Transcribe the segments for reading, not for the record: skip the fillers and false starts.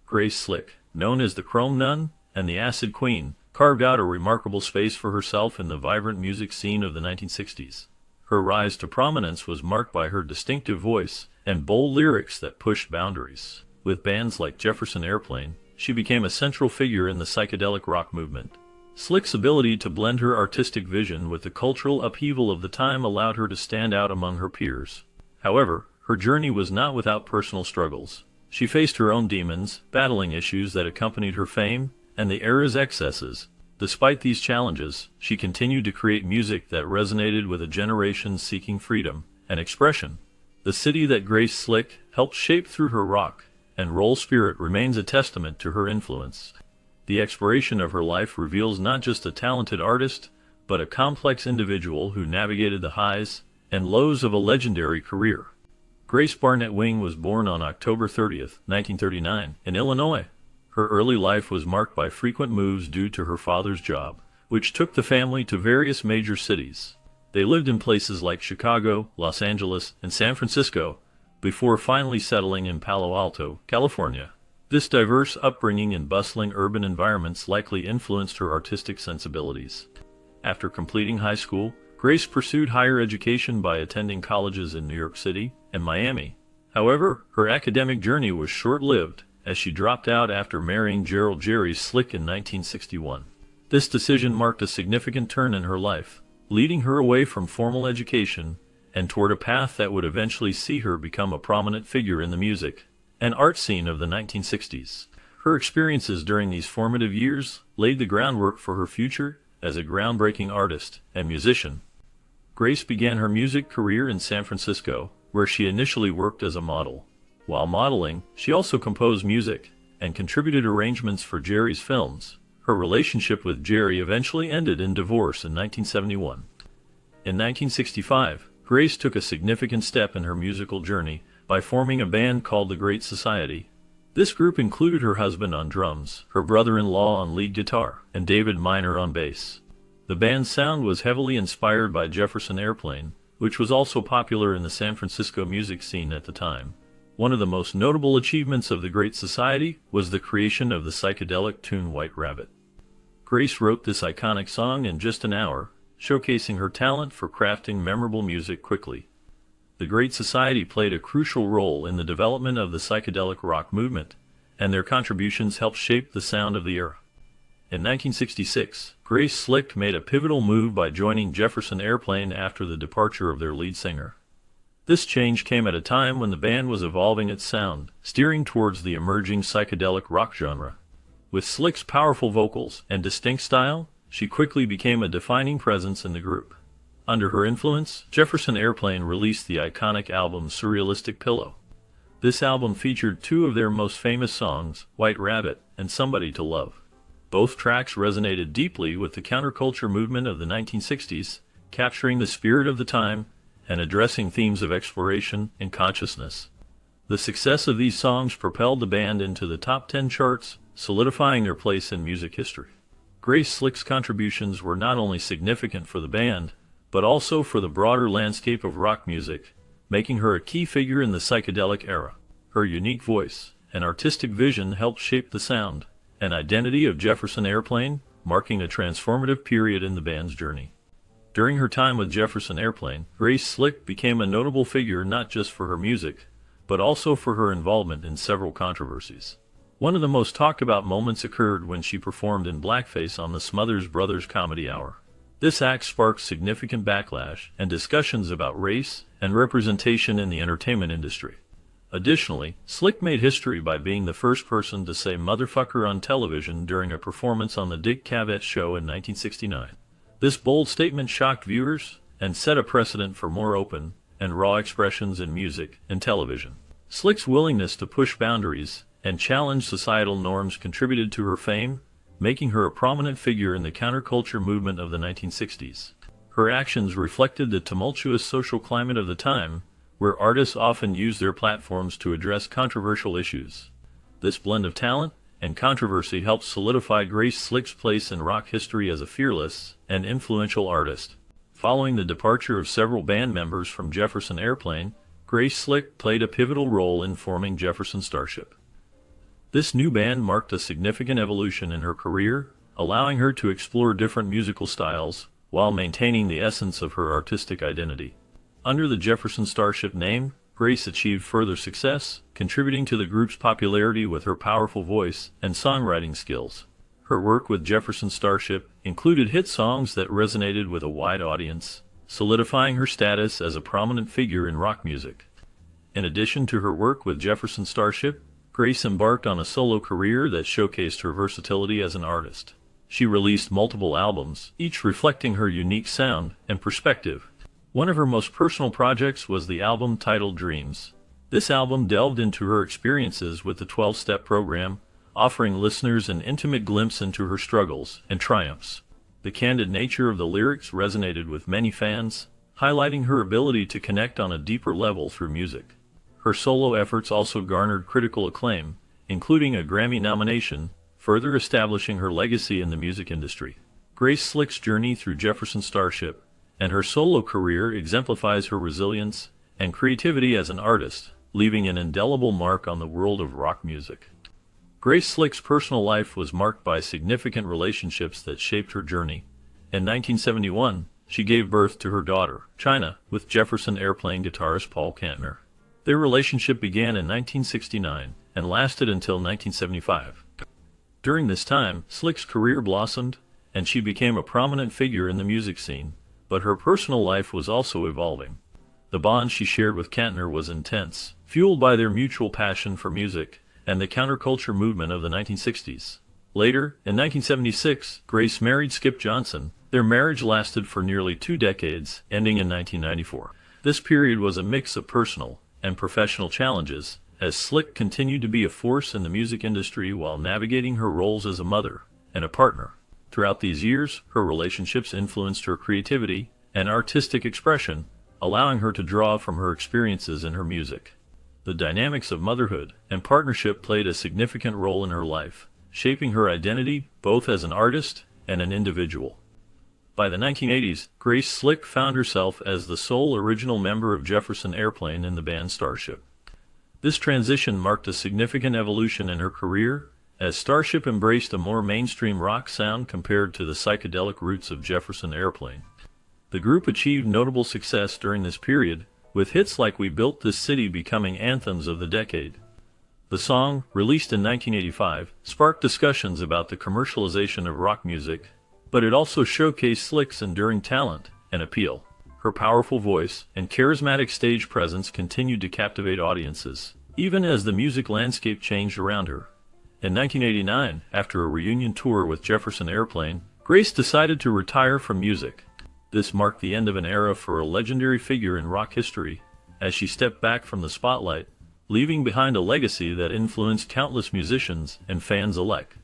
Grace Slick, known as the Chrome Nun and the Acid Queen, carved out a remarkable space for herself in the vibrant music scene of the 1960s. Her rise to prominence was marked by her distinctive voice and bold lyrics that pushed boundaries. With bands like Jefferson Airplane, she became a central figure in the psychedelic rock movement. Slick's ability to blend her artistic vision with the cultural upheaval of the time allowed her to stand out among her peers. However, her journey was not without personal struggles. She faced her own demons, battling issues that accompanied her fame and the era's excesses. Despite these challenges, she continued to create music that resonated with a generation seeking freedom and expression. The city that Grace Slick helped shape through her rock and roll spirit remains a testament to her influence. The exploration of her life reveals not just a talented artist, but a complex individual who navigated the highs and lows of a legendary career. Grace Barnett Wing was born on October 30, 1939, in Illinois. Her early life was marked by frequent moves due to her father's job, which took the family to various major cities. They lived in places like Chicago, Los Angeles, and San Francisco, before finally settling in Palo Alto, California. This diverse upbringing in bustling urban environments likely influenced her artistic sensibilities. After completing high school, Grace pursued higher education by attending colleges in New York City and Miami. However, her academic journey was short-lived, as she dropped out after marrying Gerald Jerry Slick in 1961. This decision marked a significant turn in her life, leading her away from formal education and toward a path that would eventually see her become a prominent figure in the music and art scene of the 1960s. Her experiences during these formative years laid the groundwork for her future as a groundbreaking artist and musician. Grace began her music career in San Francisco, where she initially worked as a model. While modeling, she also composed music and contributed arrangements for Jerry's films. Her relationship with Jerry eventually ended in divorce in 1971. In 1965, Grace took a significant step in her musical journey by forming a band called the Great Society. This group included her husband on drums, her brother-in-law on lead guitar, and David Miner on bass. The band's sound was heavily inspired by Jefferson Airplane, which was also popular in the San Francisco music scene at the time. One of the most notable achievements of the Great Society was the creation of the psychedelic tune White Rabbit. Grace wrote this iconic song in just an hour, showcasing her talent for crafting memorable music quickly. The Great Society played a crucial role in the development of the psychedelic rock movement, and their contributions helped shape the sound of the era. In 1966, Grace Slick made a pivotal move by joining Jefferson Airplane after the departure of their lead singer. This change came at a time when the band was evolving its sound, steering towards the emerging psychedelic rock genre. With Slick's powerful vocals and distinct style, she quickly became a defining presence in the group. Under her influence, Jefferson Airplane released the iconic album Surrealistic Pillow. This album featured two of their most famous songs, White Rabbit and Somebody to Love. Both tracks resonated deeply with the counterculture movement of the 1960s, capturing the spirit of the time and addressing themes of exploration and consciousness. The success of these songs propelled the band into the top 10 charts, solidifying their place in music history. Grace Slick's contributions were not only significant for the band, but also for the broader landscape of rock music, making her a key figure in the psychedelic era. Her unique voice and artistic vision helped shape the sound and identity of Jefferson Airplane, marking a transformative period in the band's journey. During her time with Jefferson Airplane, Grace Slick became a notable figure not just for her music, but also for her involvement in several controversies. One of the most talked about moments occurred when she performed in blackface on the Smothers Brothers Comedy Hour. This act sparked significant backlash and discussions about race and representation in the entertainment industry. Additionally, Slick made history by being the first person to say motherfucker on television during a performance on the Dick Cavett Show in 1969. This bold statement shocked viewers and set a precedent for more open and raw expressions in music and television. Slick's willingness to push boundaries and challenge societal norms contributed to her fame, making her a prominent figure in the counterculture movement of the 1960s. Her actions reflected the tumultuous social climate of the time, where artists often used their platforms to address controversial issues. This blend of talent and controversy helped solidify Grace Slick's place in rock history as a fearless and influential artist. Following the departure of several band members from Jefferson Airplane, Grace Slick played a pivotal role in forming Jefferson Starship. This new band marked a significant evolution in her career, allowing her to explore different musical styles while maintaining the essence of her artistic identity. Under the Jefferson Starship name, Grace achieved further success, contributing to the group's popularity with her powerful voice and songwriting skills. Her work with Jefferson Starship included hit songs that resonated with a wide audience, solidifying her status as a prominent figure in rock music. In addition to her work with Jefferson Starship, Grace embarked on a solo career that showcased her versatility as an artist. She released multiple albums, each reflecting her unique sound and perspective. One of her most personal projects was the album titled Dreams. This album delved into her experiences with the 12-step program, offering listeners an intimate glimpse into her struggles and triumphs. The candid nature of the lyrics resonated with many fans, highlighting her ability to connect on a deeper level through music. Her solo efforts also garnered critical acclaim, including a Grammy nomination, further establishing her legacy in the music industry. Grace Slick's journey through Jefferson Starship and her solo career exemplifies her resilience and creativity as an artist, leaving an indelible mark on the world of rock music. Grace Slick's personal life was marked by significant relationships that shaped her journey. In 1971, she gave birth to her daughter, China, with Jefferson Airplane guitarist Paul Kantner. Their relationship began in 1969 and lasted until 1975. During this time, Slick's career blossomed, and she became a prominent figure in the music scene, but her personal life was also evolving. The bond she shared with Kantner was intense, fueled by their mutual passion for music and the counterculture movement of the 1960s. Later, in 1976, Grace married Skip Johnson. Their marriage lasted for nearly 2 decades, ending in 1994. This period was a mix of personal and professional challenges, as Slick continued to be a force in the music industry while navigating her roles as a mother and a partner. Throughout these years, her relationships influenced her creativity and artistic expression, allowing her to draw from her experiences in her music. The dynamics of motherhood and partnership played a significant role in her life, shaping her identity both as an artist and an individual. By the 1980s, Grace Slick found herself as the sole original member of Jefferson Airplane in the band Starship. This transition marked a significant evolution in her career, as Starship embraced a more mainstream rock sound compared to the psychedelic roots of Jefferson Airplane. The group achieved notable success during this period, with hits like We Built This City becoming anthems of the decade. The song, released in 1985, sparked discussions about the commercialization of rock music, but it also showcased Slick's enduring talent and appeal. Her powerful voice and charismatic stage presence continued to captivate audiences, even as the music landscape changed around her. In 1989, after a reunion tour with Jefferson Airplane, Grace decided to retire from music. This marked the end of an era for a legendary figure in rock history, as she stepped back from the spotlight, leaving behind a legacy that influenced countless musicians and fans alike.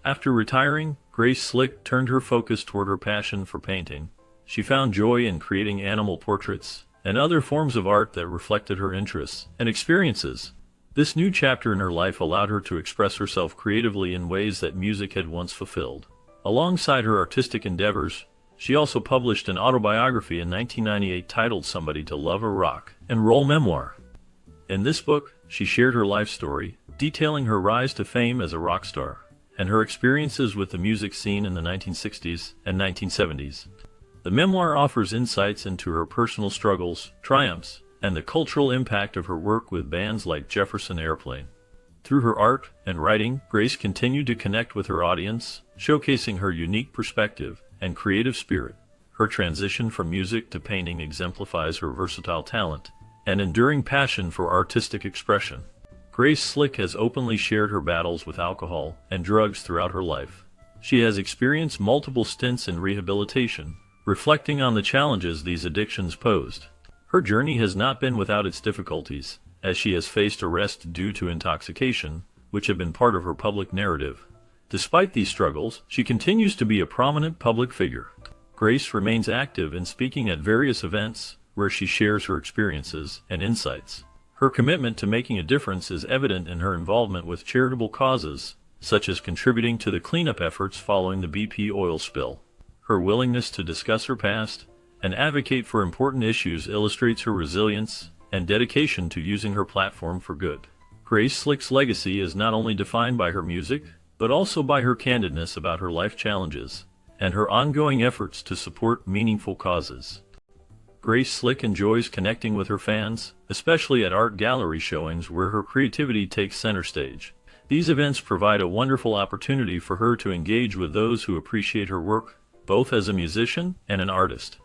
After retiring, Grace Slick turned her focus toward her passion for painting. She found joy in creating animal portraits and other forms of art that reflected her interests and experiences. This new chapter in her life allowed her to express herself creatively in ways that music had once fulfilled. Alongside her artistic endeavors, she also published an autobiography in 1998 titled Somebody to Love or Rock and Roll Memoir. In this book, she shared her life story, detailing her rise to fame as a rock star and her experiences with the music scene in the 1960s and 1970s. The memoir offers insights into her personal struggles, triumphs, and the cultural impact of her work with bands like Jefferson Airplane. Through her art and writing, Grace continued to connect with her audience, showcasing her unique perspective and creative spirit. Her transition from music to painting exemplifies her versatile talent and enduring passion for artistic expression. Grace Slick has openly shared her battles with alcohol and drugs throughout her life. She has experienced multiple stints in rehabilitation, reflecting on the challenges these addictions posed. Her journey has not been without its difficulties, as she has faced arrest due to intoxication, which have been part of her public narrative. Despite these struggles, she continues to be a prominent public figure. Grace remains active in speaking at various events, where she shares her experiences and insights. Her commitment to making a difference is evident in her involvement with charitable causes, such as contributing to the cleanup efforts following the BP oil spill. Her willingness to discuss her past and advocate for important issues illustrates her resilience and dedication to using her platform for good. Grace Slick's legacy is not only defined by her music, but also by her candidness about her life challenges and her ongoing efforts to support meaningful causes. Grace Slick enjoys connecting with her fans, especially at art gallery showings where her creativity takes center stage. These events provide a wonderful opportunity for her to engage with those who appreciate her work, both as a musician and an artist.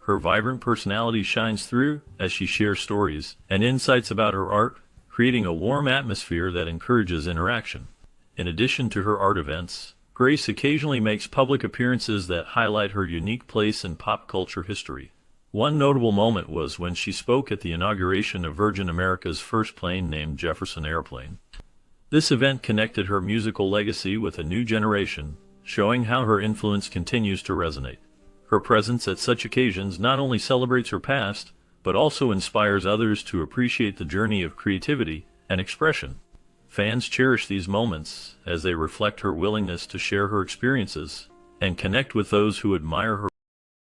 Her vibrant personality shines through as she shares stories and insights about her art, creating a warm atmosphere that encourages interaction. In addition to her art events, Grace occasionally makes public appearances that highlight her unique place in pop culture history. One notable moment was when she spoke at the inauguration of Virgin America's first plane named Jefferson Airplane. This event connected her musical legacy with a new generation, showing how her influence continues to resonate. Her presence at such occasions not only celebrates her past, but also inspires others to appreciate the journey of creativity and expression. Fans cherish these moments as they reflect her willingness to share her experiences and connect with those who admire her